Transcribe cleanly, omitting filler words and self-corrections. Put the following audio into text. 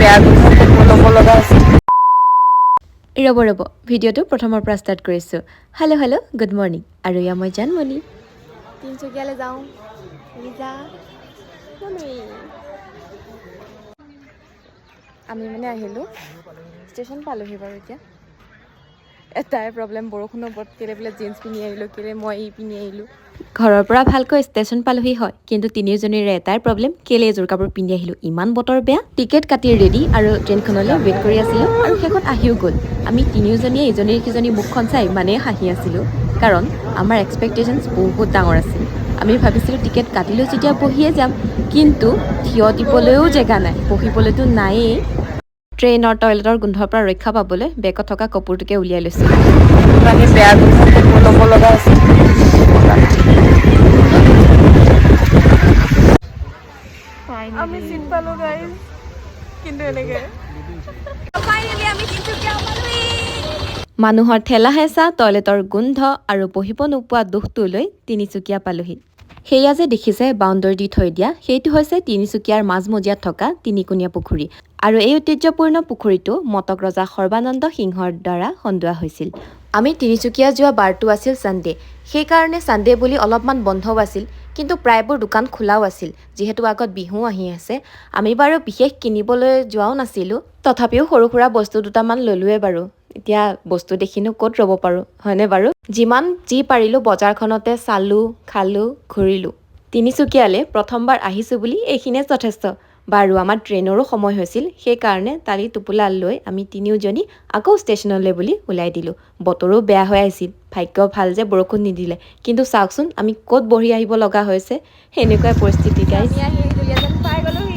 বেয়া ল'ব লগা আছে। ৰ'ব ভিডিঅ'টো প্ৰথমৰ পৰা ষ্টাৰ্ট কৰিছোঁ। হেল্ল' গুড মৰ্ণিং আৰু এয়া মই জানমণি। তিনিচুকীয়ালৈ যাওঁ আমি মানে আহিলোঁ, ষ্টেচন পালোহি বাৰু। এতিয়া এটাই প্ৰব্লেম, বৰষুণৰ ওপৰত কেলৈ বোলে জিন্স পিন্ধি আহিলোঁ, কেলৈ মই পিন্ধি আহিলোঁ। ঘৰৰ পৰা ভালকৈ ষ্টেচন পালোহি হয়, কিন্তু তিনিওজনীৰে এটাই প্ৰব্লেম, কেলৈ এযোৰ কাপোৰ পিন্ধি আহিলোঁ, ইমান বতৰ বেয়া। টিকেট কাটি ৰেডি আৰু ট্ৰেইনখনলৈ ৱেইট কৰি আছিলোঁ আৰু শেষত আহিও গ'ল। আমি তিনিওজনীয়ে ইজনীৰ সিজনী মুখখন চাই ইমানেই হাঁহি আছিলোঁ, কাৰণ আমাৰ এক্সপেক্টেশ্যনছ বহুত ডাঙৰ আছিল। আমি ভাবিছিলোঁ টিকেট কাটিলোঁ যেতিয়া বহিয়ে যাম, কিন্তু থিয় দিবলৈও জেগা নাই, বহিবলৈতো নায়েই। ট্ৰেইনৰ টয়লেটৰ গোন্ধৰ পৰা ৰক্ষা পাবলৈ বেগত থকা কাপোৰটোকে উলিয়াই লৈছোঁ। ইমানেই বেয়া ল'ব লগা আছে। আমি চিট পালোঁ গাইজ, কিন্তু এনেকে মানুহৰ ঠেলা হেঁচা, টয়লেটৰ গোন্ধ আৰু বহিব নোপোৱা দুখটো লৈ তিনিচুকীয়া পালোহি। সেয়া যে দেখিছে বাউণ্ডাৰী দি থৈ দিয়া, সেইটো হৈছে তিনিচুকীয়াৰ মাজমজিয়াত থকা তিনিকুণীয়া পুখুৰী। আৰু এই ঐতিহ্যপূৰ্ণ পুখুৰীটো মটক ৰজা সৰ্বানন্দ সিংহৰ দ্বাৰা খন্দোৱা হৈছিল। আমি তিনিচুকীয়া যোৱা বাৰটো আছিল ছানডে', সেইকাৰণে ছানডে' বুলি অলপমান বন্ধও আছিল, কিন্তু প্ৰায়বোৰ দোকান খোলাও আছিল, যিহেতু আগত বিহু আহি আছে। আমি বাৰু বিশেষ কিনিবলৈ যোৱাও নাছিলোঁ, তথাপিও সৰু সুৰা বস্তু দুটামান ল'লোৱে বাৰু। এতিয়া বস্তু দেখিনো ক'ত ৰ'ব পাৰোঁ, হয়নে বাৰু? যিমান যি পাৰিলোঁ বজাৰখনতে চালোঁ, খালোঁ, ঘূৰিলোঁ। তিনিচুকীয়ালৈ প্ৰথমবাৰ আহিছোঁ বুলি এইখিনিয়ে যথেষ্ট। বাৰু আমাৰ ট্ৰেইনৰো সময় হৈছিল, সেইকাৰণে টালি টোপোলা লৈ আমি তিনিওজনী আকৌ ষ্টেচনলৈ বুলি ওলাই দিলোঁ। বতৰো বেয়া হৈ আহিছিল, ভাগ্য ভাল যে বৰষুণ নিদিলে, কিন্তু চাওকচোন আমি ক'ত বহি আহিব লগা হৈছে, সেনেকুৱাই পৰিস্থিতি গাইজ। আমি আহি দুলীয়াজান পাই গ'লোহি।